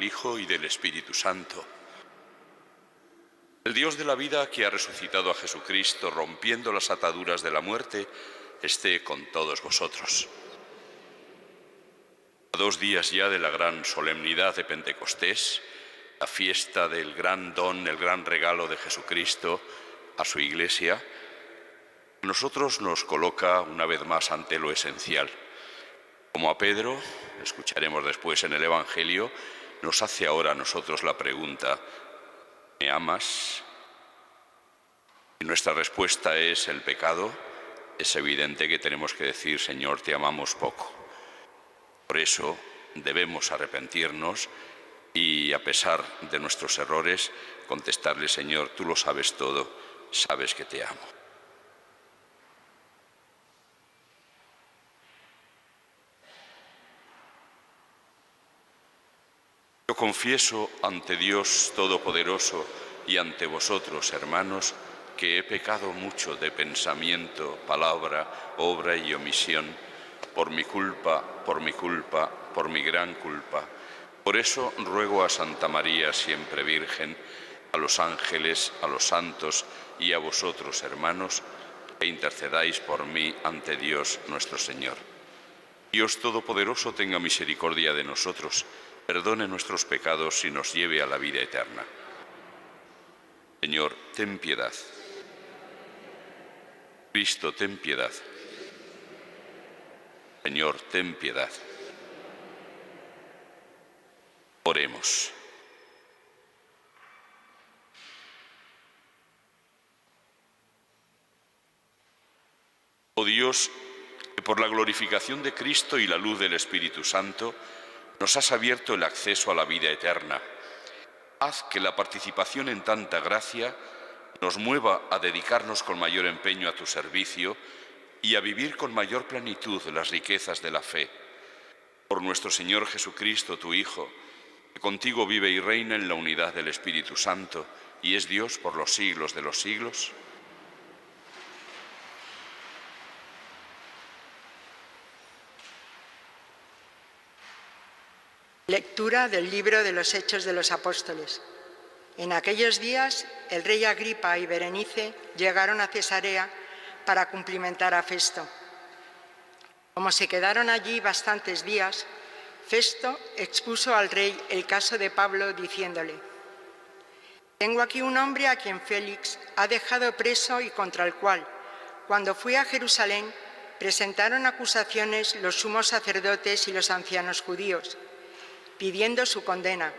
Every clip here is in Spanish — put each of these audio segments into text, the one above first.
del Hijo y del Espíritu Santo. El Dios de la vida, que ha resucitado a Jesucristo, rompiendo las ataduras de la muerte, esté con todos vosotros. A 2 días ya de la gran solemnidad de Pentecostés, la fiesta del gran don, el gran regalo de Jesucristo a su Iglesia, a nosotros nos coloca una vez más ante lo esencial. Como a Pedro, escucharemos después en el Evangelio, nos hace ahora a nosotros la pregunta: ¿me amas? Si nuestra respuesta es el pecado, es evidente que tenemos que decir: Señor, te amamos poco. Por eso debemos arrepentirnos y, a pesar de nuestros errores, contestarle: Señor, tú lo sabes todo, sabes que te amo. Yo confieso ante Dios Todopoderoso y ante vosotros, hermanos, que he pecado mucho de pensamiento, palabra, obra y omisión, por mi culpa, por mi gran culpa. Por eso ruego a Santa María, siempre Virgen, a los ángeles, a los santos y a vosotros, hermanos, que intercedáis por mí ante Dios nuestro Señor. Dios Todopoderoso tenga misericordia de nosotros, perdone nuestros pecados y nos lleve a la vida eterna. Señor, ten piedad. Cristo, ten piedad. Señor, ten piedad. Oremos. Oh Dios, que por la glorificación de Cristo y la luz del Espíritu Santo nos has abierto el acceso a la vida eterna, haz que la participación en tanta gracia nos mueva a dedicarnos con mayor empeño a tu servicio y a vivir con mayor plenitud las riquezas de la fe. Por nuestro Señor Jesucristo, tu Hijo, que contigo vive y reina en la unidad del Espíritu Santo y es Dios por los siglos de los siglos. Lectura del libro de los Hechos de los Apóstoles. En aquellos días, el rey Agripa y Berenice llegaron a Cesarea para cumplimentar a Festo. Como se quedaron allí bastantes días, Festo expuso al rey el caso de Pablo, diciéndole: «Tengo aquí un hombre a quien Félix ha dejado preso y contra el cual, cuando fui a Jerusalén, presentaron acusaciones los sumos sacerdotes y los ancianos judíos, pidiendo su condena.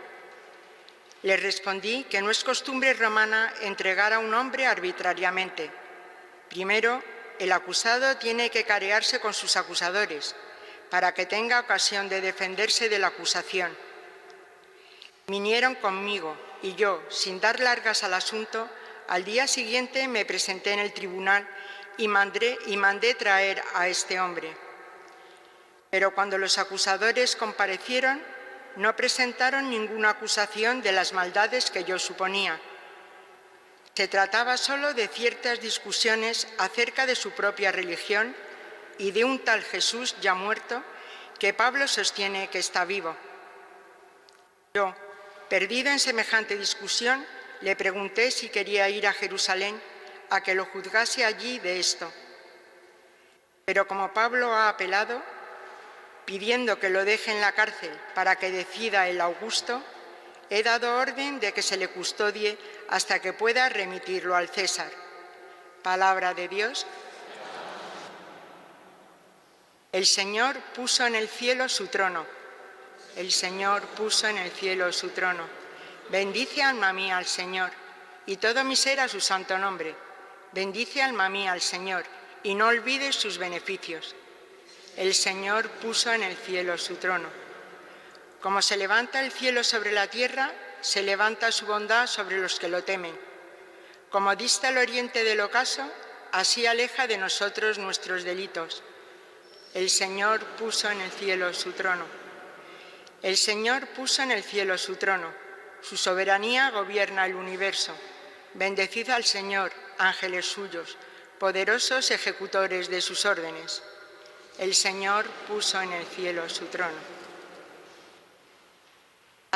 Les respondí que no es costumbre romana entregar a un hombre arbitrariamente. Primero, el acusado tiene que carearse con sus acusadores, para que tenga ocasión de defenderse de la acusación. Vinieron conmigo y yo, sin dar largas al asunto, al día siguiente me presenté en el tribunal y mandé traer a este hombre. Pero cuando los acusadores comparecieron, no presentaron ninguna acusación de las maldades que yo suponía. Se trataba solo de ciertas discusiones acerca de su propia religión y de un tal Jesús ya muerto que Pablo sostiene que está vivo. Yo, perdido en semejante discusión, le pregunté si quería ir a Jerusalén a que lo juzgase allí de esto. Pero como Pablo ha apelado, pidiendo que lo deje en la cárcel para que decida el Augusto, he dado orden de que se le custodie hasta que pueda remitirlo al César. Palabra de Dios. El Señor puso en el cielo su trono. El Señor puso en el cielo su trono. Bendice, alma mía, al Señor, y todo mi ser a su santo nombre. Bendice, alma mía, al Señor, y no olvides sus beneficios. El Señor puso en el cielo su trono. Como se levanta el cielo sobre la tierra, se levanta su bondad sobre los que lo temen. Como dista el oriente del ocaso, así aleja de nosotros nuestros delitos. El Señor puso en el cielo su trono. El Señor puso en el cielo su trono. Su soberanía gobierna el universo. Bendecid al Señor, ángeles suyos, poderosos ejecutores de sus órdenes. El Señor puso en el cielo su trono.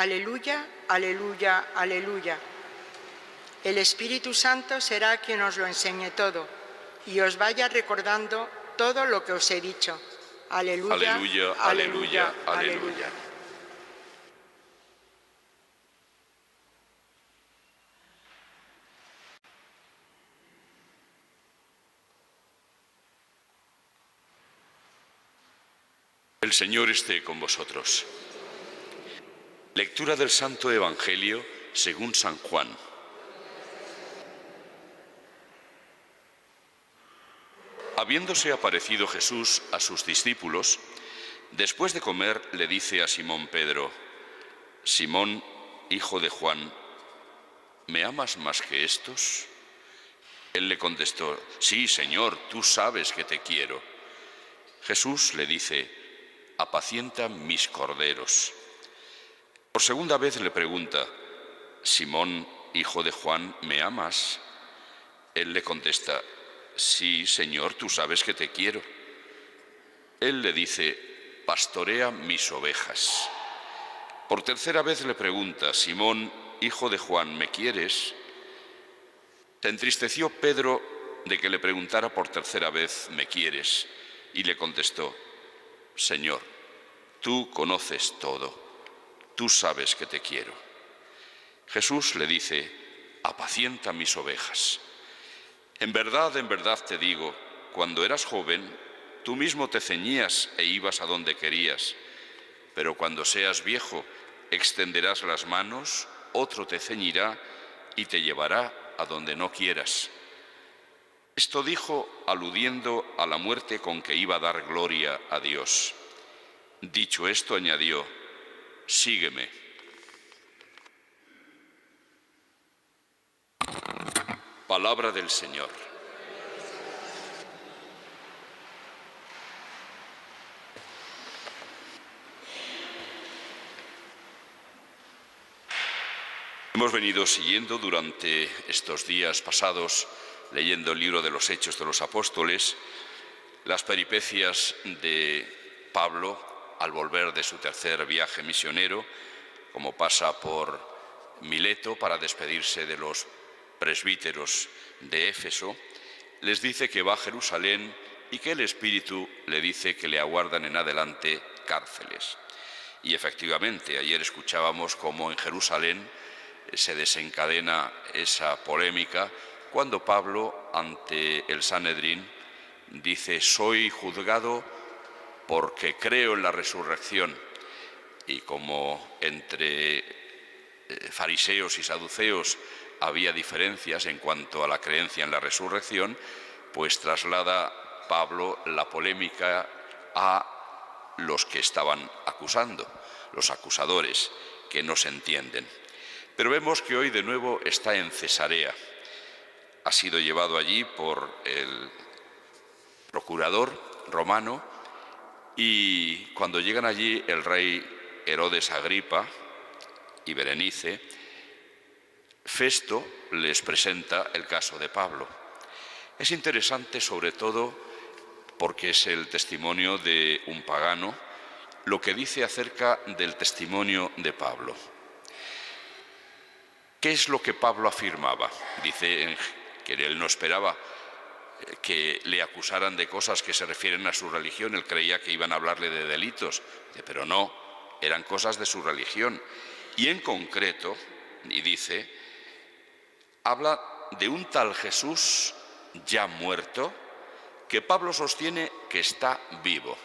Aleluya, aleluya, aleluya. El Espíritu Santo será quien os lo enseñe todo y os vaya recordando todo lo que os he dicho. Aleluya, Aleluya, aleluya, aleluya. El Señor esté con vosotros. Lectura del Santo Evangelio según San Juan. Habiéndose aparecido Jesús a sus discípulos, después de comer le dice a Simón Pedro: Simón, hijo de Juan, ¿me amas más que estos? Él le contestó: Sí, Señor, tú sabes que te quiero. Jesús le dice: apacienta mis corderos. Por segunda vez le pregunta: Simón, hijo de Juan, ¿me amas? Él le contesta: Sí, Señor, tú sabes que te quiero. Él le dice: pastorea mis ovejas. Por tercera vez le pregunta: Simón, hijo de Juan, ¿me quieres? Se entristeció Pedro de que le preguntara por tercera vez: ¿me quieres? Y le contestó: Señor, tú conoces todo, tú sabes que te quiero. Jesús le dice: apacienta mis ovejas. En verdad te digo, cuando eras joven, tú mismo te ceñías e ibas a donde querías, pero cuando seas viejo, extenderás las manos, otro te ceñirá y te llevará a donde no quieras. Esto dijo aludiendo a la muerte con que iba a dar gloria a Dios. Dicho esto, añadió: sígueme. Palabra del Señor. Hemos venido siguiendo durante estos días pasados, leyendo el libro de los Hechos de los Apóstoles, las peripecias de Pablo al volver de su tercer viaje misionero, como pasa por Mileto para despedirse de los presbíteros de Éfeso. Les dice que va a Jerusalén y que el Espíritu le dice que le aguardan en adelante cárceles. Y efectivamente, ayer escuchábamos cómo en Jerusalén se desencadena esa polémica cuando Pablo, ante el Sanedrín, dice: soy juzgado porque creo en la resurrección. Y como entre fariseos y saduceos había diferencias en cuanto a la creencia en la resurrección, pues traslada Pablo la polémica a los que estaban acusando, los acusadores, que no se entienden. Pero vemos que hoy de nuevo está en Cesarea. Ha sido llevado allí por el procurador romano y cuando llegan allí el rey Herodes Agripa y Berenice, Festo les presenta el caso de Pablo. Es interesante sobre todo porque es el testimonio de un pagano lo que dice acerca del testimonio de Pablo. ¿Qué es lo que Pablo afirmaba? Dice que él no esperaba que le acusaran de cosas que se refieren a su religión. Él creía que iban a hablarle de delitos, pero no, eran cosas de su religión. Y en concreto, y dice, habla de un tal Jesús ya muerto que Pablo sostiene que está vivo.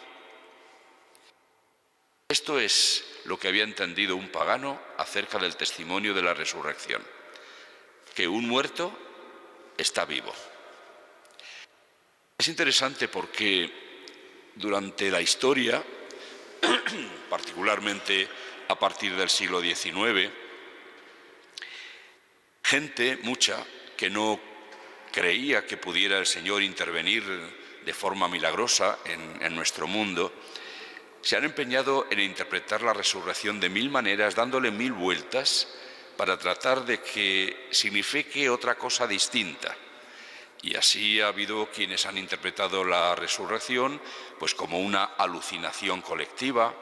Esto es lo que había entendido un pagano acerca del testimonio de la resurrección, que un muerto está vivo. Es interesante porque durante la historia, particularmente a partir del siglo XIX, gente mucha que no creía que pudiera el Señor intervenir de forma milagrosa en nuestro mundo, se han empeñado en interpretar la resurrección de mil maneras, dándole mil vueltas para tratar de que signifique otra cosa distinta. Y así ha habido quienes han interpretado la resurrección pues como una alucinación colectiva,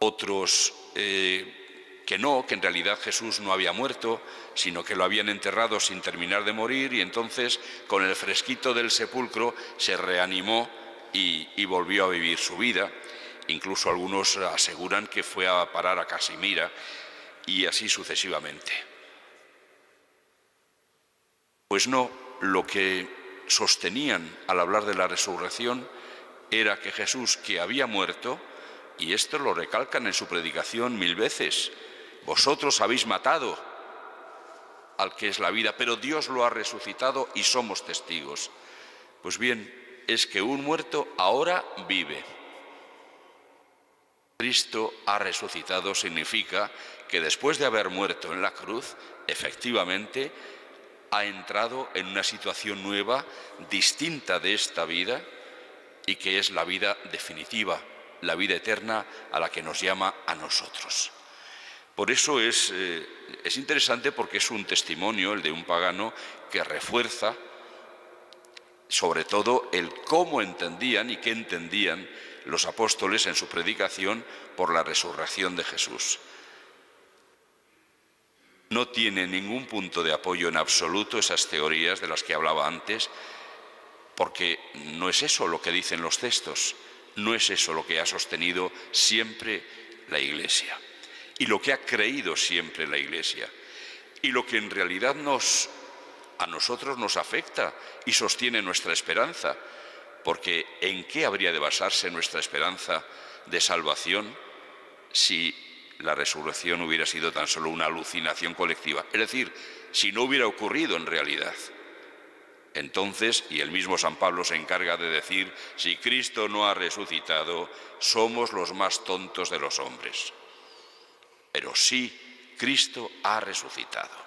otros que no, que en realidad Jesús no había muerto, sino que lo habían enterrado sin terminar de morir, y entonces con el fresquito del sepulcro se reanimó y volvió a vivir su vida. Incluso algunos aseguran que fue a parar a Casimira, y así sucesivamente. Pues no, lo que sostenían al hablar de la resurrección era que Jesús, que había muerto, y esto lo recalcan en su predicación 1000 veces, vosotros habéis matado al que es la vida, pero Dios lo ha resucitado y somos testigos. Pues bien, es que un muerto ahora vive. Cristo ha resucitado significa que después de haber muerto en la cruz, efectivamente ha entrado en una situación nueva, distinta de esta vida, y que es la vida definitiva, la vida eterna a la que nos llama a nosotros. Por eso es interesante, porque es un testimonio, el de un pagano, que refuerza sobre todo el cómo entendían y qué entendían los apóstoles en su predicación por la resurrección de Jesús. No tiene ningún punto de apoyo en absoluto esas teorías de las que hablaba antes, porque no es eso lo que dicen los textos, no es eso lo que ha sostenido siempre la Iglesia, y lo que ha creído siempre la Iglesia, y lo que en realidad a nosotros nos afecta y sostiene nuestra esperanza, porque ¿en qué habría de basarse nuestra esperanza de salvación si la resurrección hubiera sido tan solo una alucinación colectiva? Es decir, si no hubiera ocurrido en realidad. Entonces, y el mismo San Pablo se encarga de decir, si Cristo no ha resucitado, somos los más tontos de los hombres. Pero sí, Cristo ha resucitado.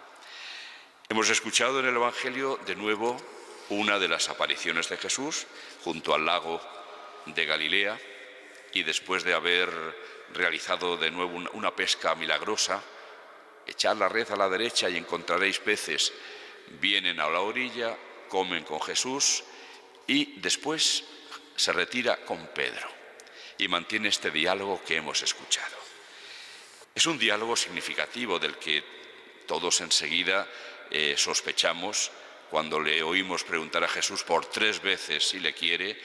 Hemos escuchado en el Evangelio de nuevo una de las apariciones de Jesús junto al lago de Galilea, y después de haber realizado de nuevo una pesca milagrosa, echad la red a la derecha y encontraréis peces. Vienen a la orilla, comen con Jesús y después se retira con Pedro y mantiene este diálogo que hemos escuchado. Es un diálogo significativo del que todos enseguida sospechamos cuando le oímos preguntar a Jesús por 3 veces si le quiere,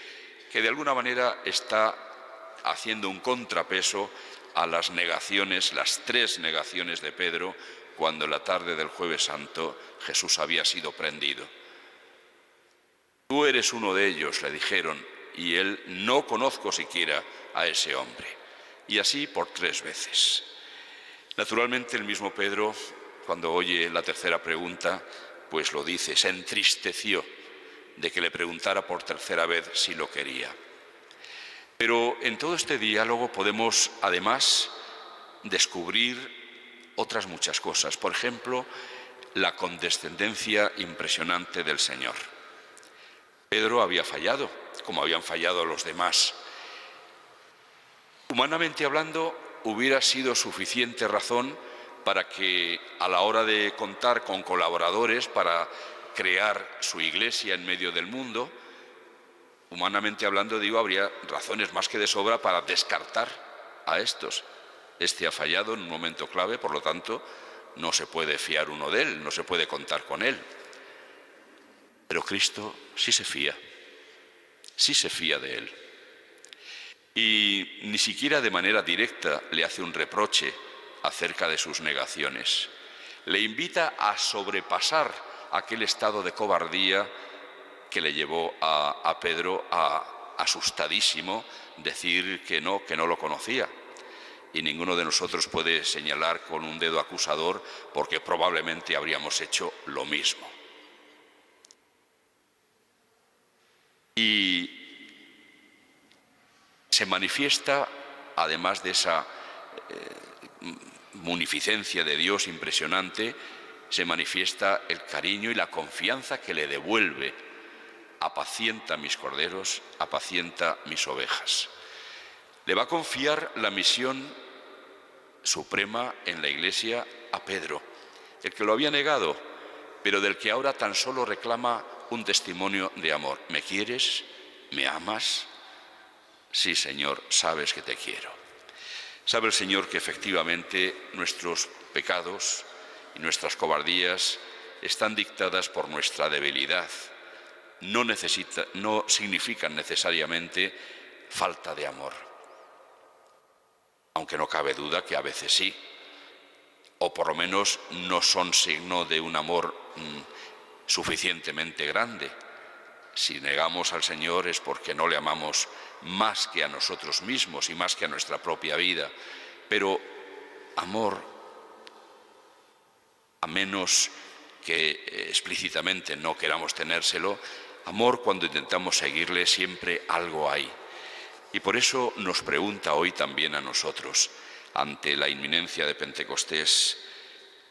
que de alguna manera está haciendo un contrapeso a las negaciones, las 3 negaciones de Pedro, cuando en la tarde del Jueves Santo Jesús había sido prendido. Tú eres uno de ellos, le dijeron, y él: no conozco siquiera a ese hombre. Y así por 3 veces. Naturalmente el mismo Pedro, cuando oye la tercera pregunta, pues lo dice, se entristeció de que le preguntara por 3ª vez si lo quería. Pero en todo este diálogo podemos además descubrir otras muchas cosas. Por ejemplo, la condescendencia impresionante del Señor. Pedro había fallado, como habían fallado los demás. Humanamente hablando, hubiera sido suficiente razón para que, a la hora de contar con colaboradores para crear su iglesia en medio del mundo, humanamente hablando, habría razones más que de sobra para descartar a estos. Este ha fallado en un momento clave, por lo tanto, no se puede fiar uno de él, no se puede contar con él. Pero Cristo sí se fía de él. Y ni siquiera de manera directa le hace un reproche acerca de sus negaciones. Le invita a sobrepasar aquel estado de cobardía que le llevó a Pedro a, asustadísimo, decir que no lo conocía. Y ninguno de nosotros puede señalar con un dedo acusador, porque probablemente habríamos hecho lo mismo. Y se manifiesta, además de esa munificencia de Dios impresionante, se manifiesta el cariño y la confianza que le devuelve. Apacienta mis corderos, apacienta mis ovejas. Le va a confiar la misión suprema en la Iglesia a Pedro, el que lo había negado, pero del que ahora tan solo reclama un testimonio de amor. ¿Me quieres? ¿Me amas? Sí, Señor, sabes que te quiero. Sabe el Señor que efectivamente nuestros pecados y nuestras cobardías están dictadas por nuestra debilidad. No significan necesariamente falta de amor, aunque no cabe duda que a veces sí, o por lo menos no son signo de un amor suficientemente grande. Si negamos al Señor es porque no le amamos más que a nosotros mismos y más que a nuestra propia vida. Pero amor, a menos que explícitamente no queramos tenérselo, amor cuando intentamos seguirle siempre algo hay. Y por eso nos pregunta hoy también a nosotros, ante la inminencia de Pentecostés,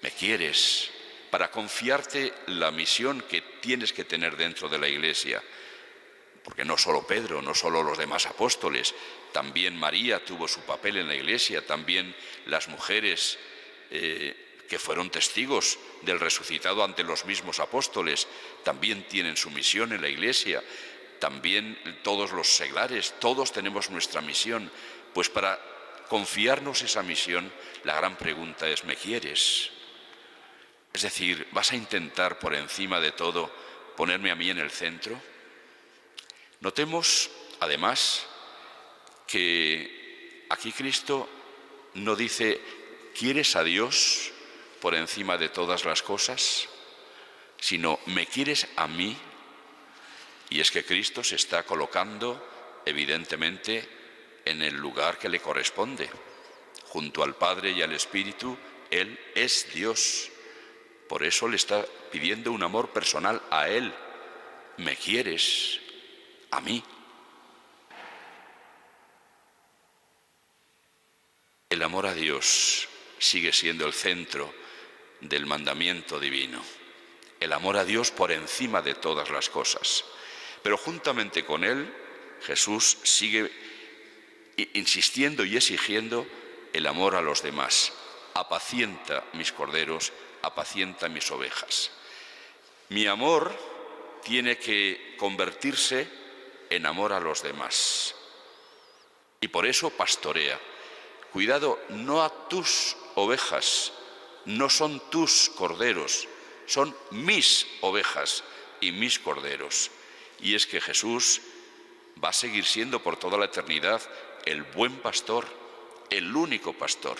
¿me quieres? Para confiarte la misión que tienes que tener dentro de la Iglesia. Porque no solo Pedro, no solo los demás apóstoles, también María tuvo su papel en la Iglesia, también las mujeres que fueron testigos del resucitado ante los mismos apóstoles, también tienen su misión en la Iglesia, también todos los seglares, todos tenemos nuestra misión. Pues para confiarnos esa misión, la gran pregunta es, ¿me quieres? Es decir, ¿vas a intentar por encima de todo ponerme a mí en el centro? Notemos, además, que aquí Cristo no dice, ¿quieres a Dios por encima de todas las cosas? Sino, ¿me quieres a mí? Y es que Cristo se está colocando, evidentemente, en el lugar que le corresponde. Junto al Padre y al Espíritu, Él es Dios. Por eso le está pidiendo un amor personal a Él. ¿Me quieres a mí? El amor a Dios sigue siendo el centro del mandamiento divino. El amor a Dios por encima de todas las cosas. Pero juntamente con Él, Jesús sigue insistiendo y exigiendo el amor a los demás. Apacienta mis corderos, apacienta mis ovejas. Mi amor tiene que convertirse en amor a los demás. Y por eso pastorea. Cuidado, no a tus ovejas, no son tus corderos, son mis ovejas y mis corderos. Y es que Jesús va a seguir siendo por toda la eternidad el buen pastor, el único pastor.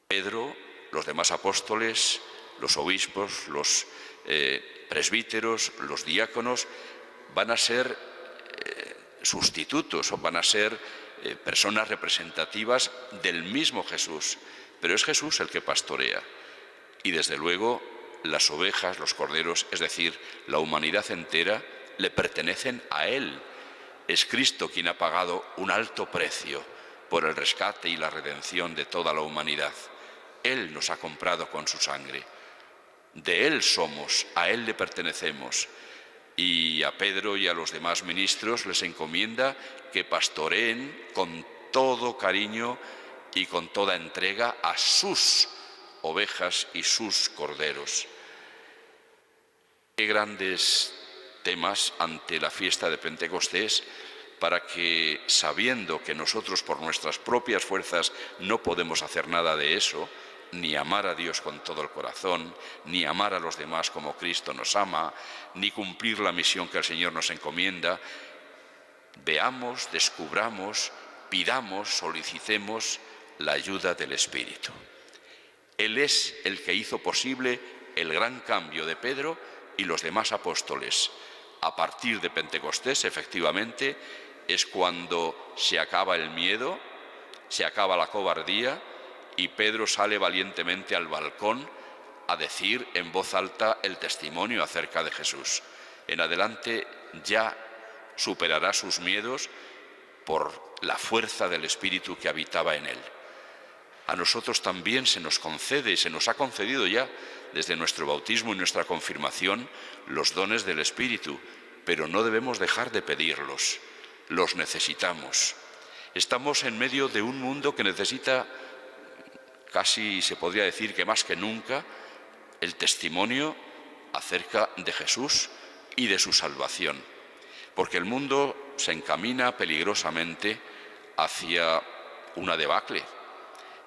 Pedro, los demás apóstoles, los obispos, los presbíteros, los diáconos, van a ser sustitutos o van a ser personas representativas del mismo Jesús. Pero es Jesús el que pastorea. Y desde luego las ovejas, los corderos, es decir, la humanidad entera, le pertenecen a Él. Es Cristo quien ha pagado un alto precio por el rescate y la redención de toda la humanidad. Él nos ha comprado con su sangre. De Él somos, a Él le pertenecemos. Y a Pedro y a los demás ministros les encomienda que pastoreen con todo cariño y con toda entrega a sus ovejas y sus corderos. Qué grandes temas ante la fiesta de Pentecostés, para que, sabiendo que nosotros por nuestras propias fuerzas no podemos hacer nada de eso, ni amar a Dios con todo el corazón, ni amar a los demás como Cristo nos ama, ni cumplir la misión que el Señor nos encomienda, veamos, descubramos, pidamos, solicitemos la ayuda del Espíritu. Él es el que hizo posible el gran cambio de Pedro y los demás apóstoles. A partir de Pentecostés, efectivamente, es cuando se acaba el miedo, se acaba la cobardía, y Pedro sale valientemente al balcón a decir en voz alta el testimonio acerca de Jesús. En adelante ya superará sus miedos por la fuerza del Espíritu que habitaba en él. A nosotros también se nos concede, se nos ha concedido ya desde nuestro bautismo y nuestra confirmación los dones del Espíritu, pero no debemos dejar de pedirlos, los necesitamos. Estamos en medio de un mundo que necesita, casi se podría decir que más que nunca, el testimonio acerca de Jesús y de su salvación, porque el mundo se encamina peligrosamente hacia una debacle.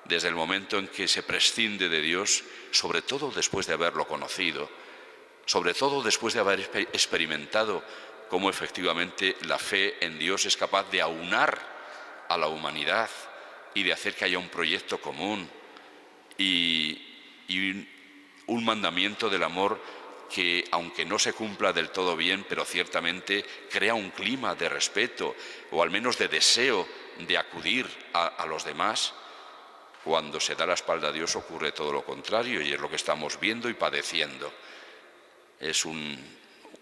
Desde el momento en que se prescinde de Dios, sobre todo después de haberlo conocido, sobre todo después de haber experimentado cómo efectivamente la fe en Dios es capaz de aunar a la humanidad y de hacer que haya un proyecto común y un mandamiento del amor que, aunque no se cumpla del todo bien, pero ciertamente crea un clima de respeto o al menos de deseo de acudir a los demás. Cuando se da la espalda a Dios ocurre todo lo contrario y es lo que estamos viendo y padeciendo. Es un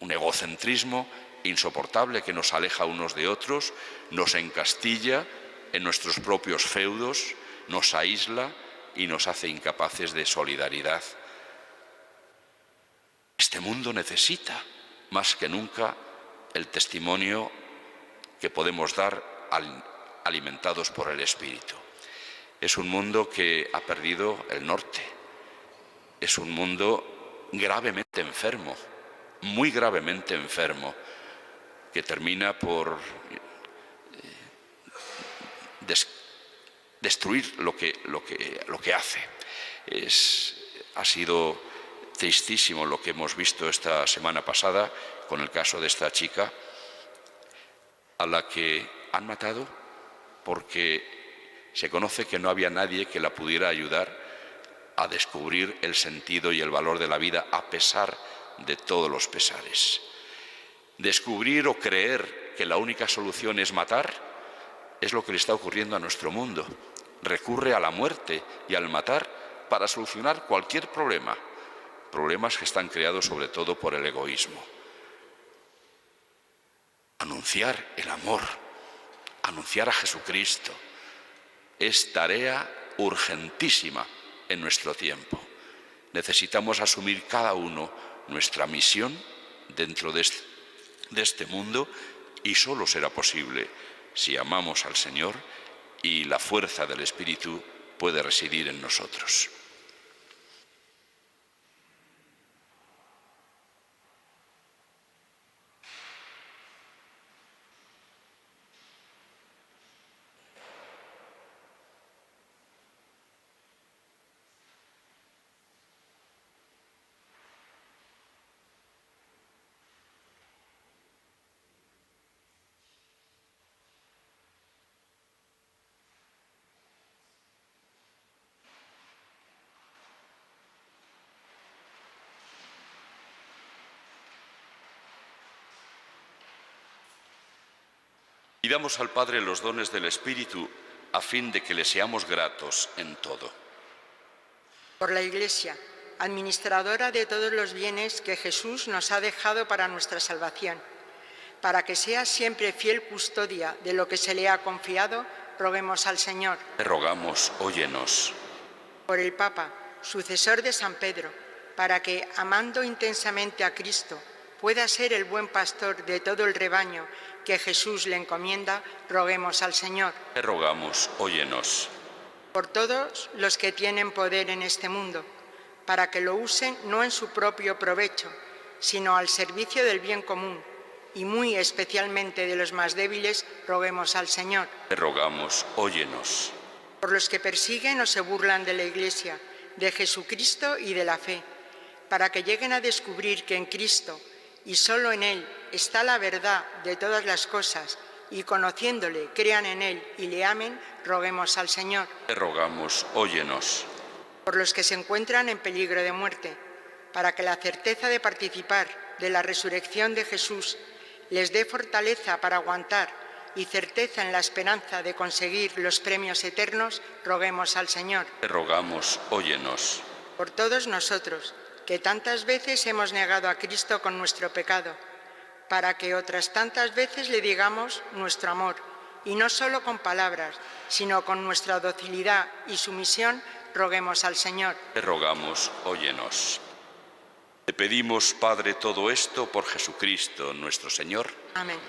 egocentrismo insoportable que nos aleja unos de otros, nos encastilla en nuestros propios feudos, nos aísla y nos hace incapaces de solidaridad. Este mundo necesita más que nunca el testimonio que podemos dar alimentados por el Espíritu. Es un mundo que ha perdido el norte, es un mundo gravemente enfermo, muy gravemente enfermo, que termina por destruir lo que hace. Ha sido tristísimo lo que hemos visto esta semana pasada con el caso de esta chica a la que han matado porque se conoce que no había nadie que la pudiera ayudar a descubrir el sentido y el valor de la vida a pesar de todos los pesares. Descubrir o creer que la única solución es matar es lo que le está ocurriendo a nuestro mundo. Recurre a la muerte y al matar para solucionar cualquier problema, problemas que están creados sobre todo por el egoísmo. Anunciar el amor, anunciar a Jesucristo, es tarea urgentísima en nuestro tiempo. Necesitamos asumir cada uno nuestra misión dentro de este mundo y solo será posible si amamos al Señor y la fuerza del Espíritu puede residir en nosotros. Pidamos al Padre los dones del Espíritu a fin de que le seamos gratos en todo. Por la Iglesia, administradora de todos los bienes que Jesús nos ha dejado para nuestra salvación, para que sea siempre fiel custodia de lo que se le ha confiado, roguemos al Señor. Te rogamos, óyenos. Por el Papa, sucesor de San Pedro, para que, amando intensamente a Cristo, pueda ser el buen pastor de todo el rebaño que Jesús le encomienda, roguemos al Señor. Te rogamos, óyenos. Por todos los que tienen poder en este mundo, para que lo usen no en su propio provecho, sino al servicio del bien común, y muy especialmente de los más débiles, roguemos al Señor. Te rogamos, óyenos. Por los que persiguen o se burlan de la Iglesia, de Jesucristo y de la fe, para que lleguen a descubrir que en Cristo y solo en Él está la verdad de todas las cosas, y conociéndole, crean en Él y le amen, roguemos al Señor. Te rogamos, óyenos. Por los que se encuentran en peligro de muerte, para que la certeza de participar de la resurrección de Jesús les dé fortaleza para aguantar y certeza en la esperanza de conseguir los premios eternos, roguemos al Señor. Te rogamos, óyenos. Por todos nosotros, que tantas veces hemos negado a Cristo con nuestro pecado, para que otras tantas veces le digamos nuestro amor, y no solo con palabras, sino con nuestra docilidad y sumisión, roguemos al Señor. Te rogamos, óyenos. Te pedimos, Padre, todo esto por Jesucristo, nuestro Señor. Amén.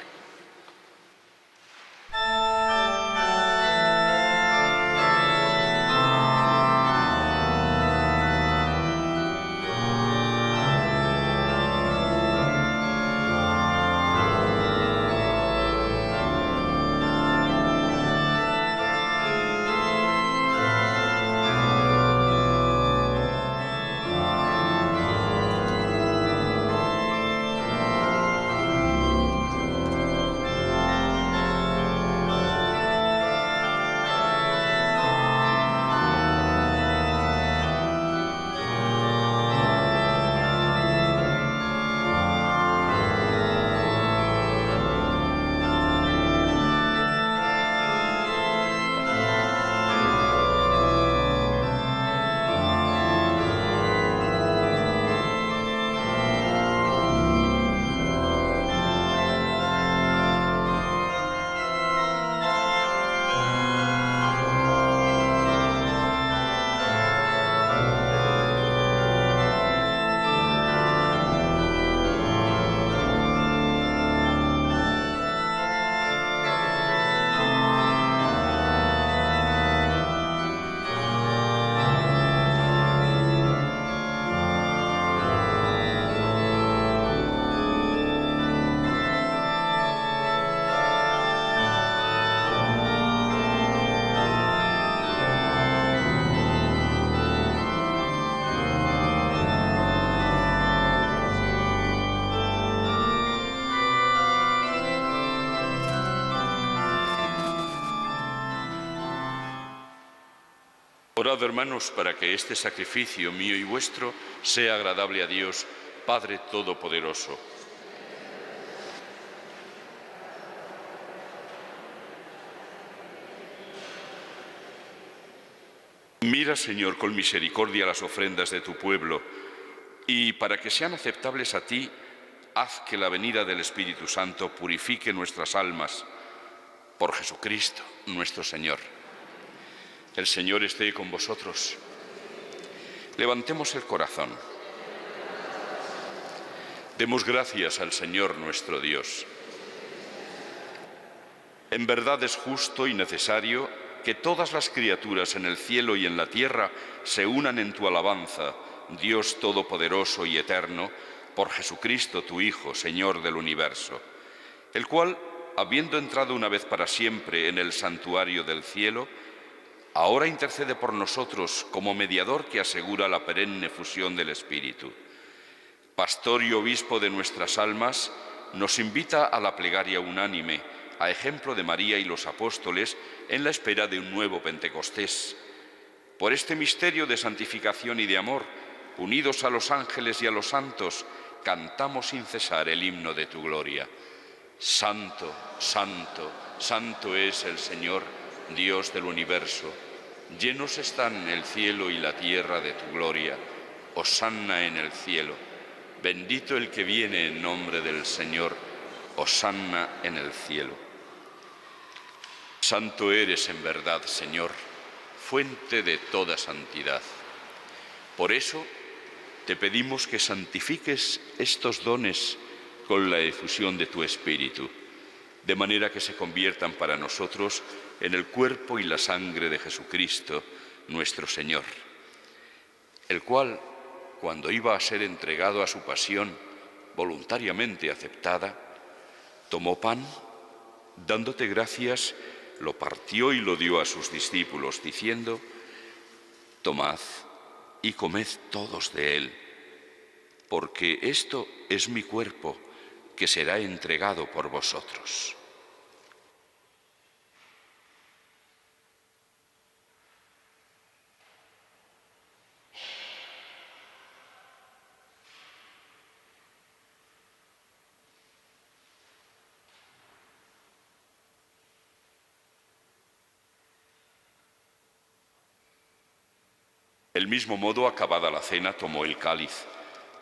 Orad, hermanos, para que este sacrificio mío y vuestro sea agradable a Dios, Padre Todopoderoso. Mira, Señor, con misericordia las ofrendas de tu pueblo, y para que sean aceptables a ti, haz que la venida del Espíritu Santo purifique nuestras almas. Por Jesucristo, nuestro Señor. El Señor esté con vosotros. Levantemos el corazón. Demos gracias al Señor nuestro Dios. En verdad es justo y necesario que todas las criaturas en el cielo y en la tierra se unan en tu alabanza, Dios Todopoderoso y Eterno, por Jesucristo tu Hijo, Señor del universo, el cual, habiendo entrado una vez para siempre en el santuario del cielo, ahora intercede por nosotros como mediador que asegura la perenne fusión del Espíritu. Pastor y obispo de nuestras almas, nos invita a la plegaria unánime, a ejemplo de María y los apóstoles, en la espera de un nuevo Pentecostés. Por este misterio de santificación y de amor, unidos a los ángeles y a los santos, cantamos sin cesar el himno de tu gloria. Santo, santo, santo es el Señor, Dios del universo. Llenos están el cielo y la tierra de tu gloria. Hosanna en el cielo. Bendito el que viene en nombre del Señor. Hosanna en el cielo. Santo eres en verdad, Señor, fuente de toda santidad. Por eso te pedimos que santifiques estos dones con la efusión de tu Espíritu, de manera que se conviertan para nosotros en el cuerpo y la sangre de Jesucristo, nuestro Señor, el cual, cuando iba a ser entregado a su pasión voluntariamente aceptada, tomó pan, dándote gracias, lo partió y lo dio a sus discípulos, diciendo: tomad y comed todos de él, porque esto es mi cuerpo, que será entregado por vosotros. Del mismo modo, acabada la cena, tomó el cáliz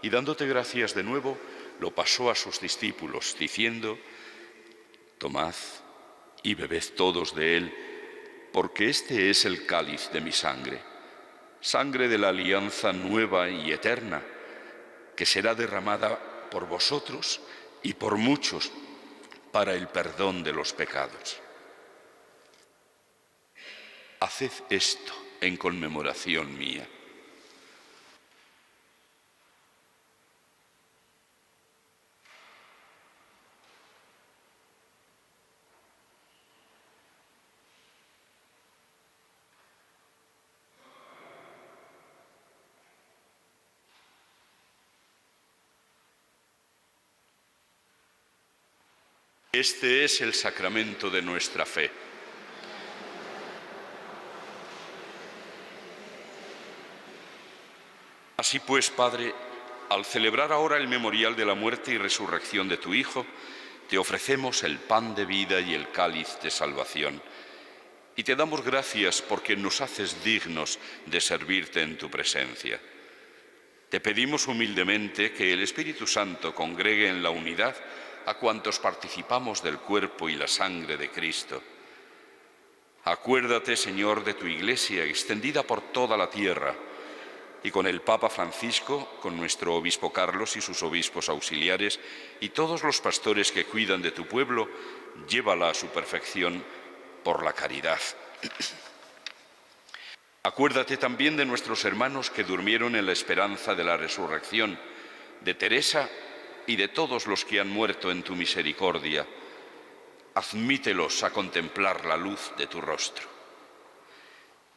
y, dándote gracias de nuevo, lo pasó a sus discípulos, diciendo: tomad y bebed todos de él, porque este es el cáliz de mi sangre, sangre de la alianza nueva y eterna, que será derramada por vosotros y por muchos para el perdón de los pecados. Haced esto en conmemoración mía. Este es el sacramento de nuestra fe. Así pues, Padre, al celebrar ahora el memorial de la muerte y resurrección de tu Hijo, te ofrecemos el pan de vida y el cáliz de salvación. Y te damos gracias porque nos haces dignos de servirte en tu presencia. Te pedimos humildemente que el Espíritu Santo congregue en la unidad a cuantos participamos del cuerpo y la sangre de Cristo. Acuérdate, Señor, de tu Iglesia extendida por toda la tierra, y con el Papa Francisco, con nuestro obispo Carlos y sus obispos auxiliares, y todos los pastores que cuidan de tu pueblo, llévala a su perfección por la caridad. Acuérdate también de nuestros hermanos que durmieron en la esperanza de la resurrección, de Teresa y de todos los que han muerto en tu misericordia. Admítelos a contemplar la luz de tu rostro.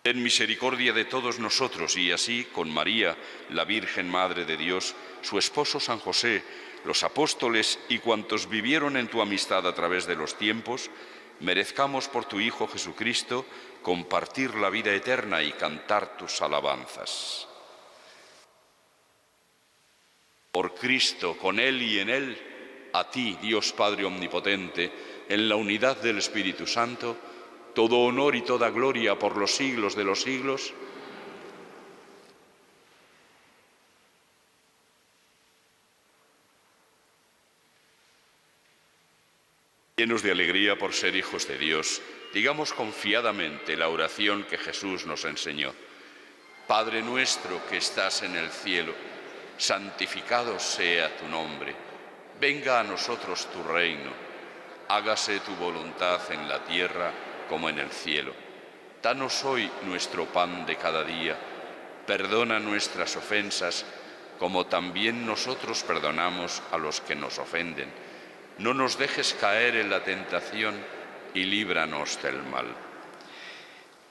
Ten misericordia de todos nosotros y así, con María, la Virgen Madre de Dios, su esposo San José, los apóstoles y cuantos vivieron en tu amistad a través de los tiempos, merezcamos por tu Hijo Jesucristo compartir la vida eterna y cantar tus alabanzas. Por Cristo, con Él y en Él, a ti, Dios Padre Omnipotente, en la unidad del Espíritu Santo, todo honor y toda gloria por los siglos de los siglos. Llenos de alegría por ser hijos de Dios, digamos confiadamente la oración que Jesús nos enseñó. Padre nuestro que estás en el cielo, santificado sea tu nombre. Venga a nosotros tu reino. Hágase tu voluntad en la tierra como en el cielo. Danos hoy nuestro pan de cada día. Perdona nuestras ofensas, como también nosotros perdonamos a los que nos ofenden. No nos dejes caer en la tentación y líbranos del mal.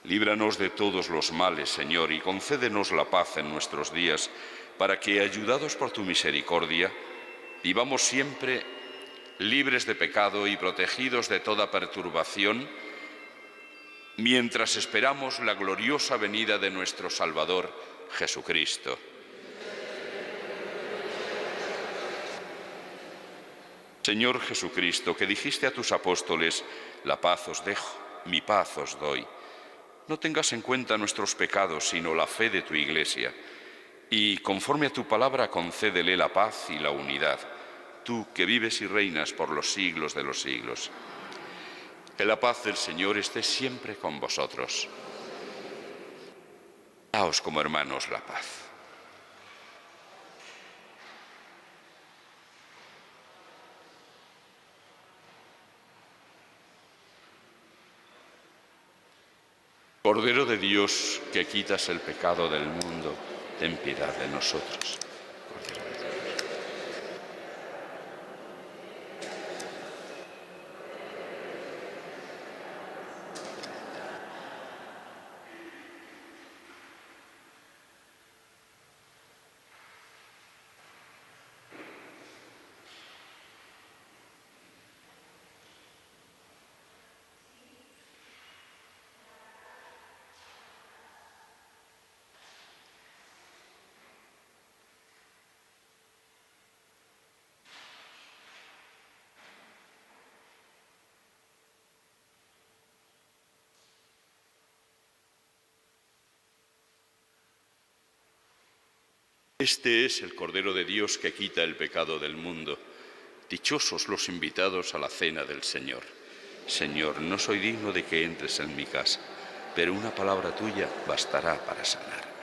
Líbranos de todos los males, Señor, y concédenos la paz en nuestros días, para que, ayudados por tu misericordia, vivamos siempre libres de pecado y protegidos de toda perturbación, mientras esperamos la gloriosa venida de nuestro Salvador, Jesucristo. Señor Jesucristo, que dijiste a tus apóstoles, la paz os dejo, mi paz os doy. No tengas en cuenta nuestros pecados, sino la fe de tu Iglesia, y conforme a tu palabra concédele la paz y la unidad, tú que vives y reinas por los siglos de los siglos. Que la paz del Señor esté siempre con vosotros. Daos como hermanos la paz. Cordero de Dios, que quitas el pecado del mundo, ten piedad de nosotros. Cordero de Dios. Este es el Cordero de Dios que quita el pecado del mundo. Dichosos los invitados a la cena del Señor. Señor, no soy digno de que entres en mi casa, pero una palabra tuya bastará para sanarme.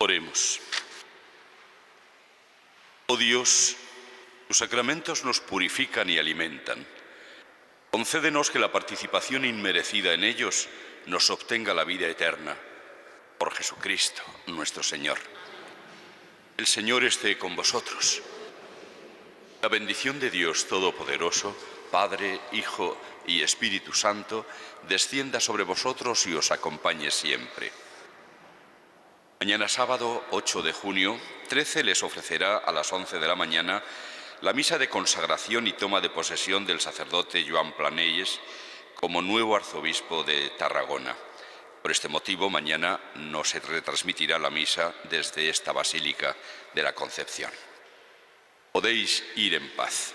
Oremos. Oh Dios, tus sacramentos nos purifican y alimentan. Concédenos que la participación inmerecida en ellos nos obtenga la vida eterna. Por Jesucristo, nuestro Señor. El Señor esté con vosotros. La bendición de Dios Todopoderoso, Padre, Hijo y Espíritu Santo, descienda sobre vosotros y os acompañe siempre. Mañana sábado 8 de junio, 13 les ofrecerá a las 11 de la mañana la misa de consagración y toma de posesión del sacerdote Joan Planelles como nuevo arzobispo de Tarragona. Por este motivo, mañana no se retransmitirá la misa desde esta Basílica de la Concepción. Podéis ir en paz.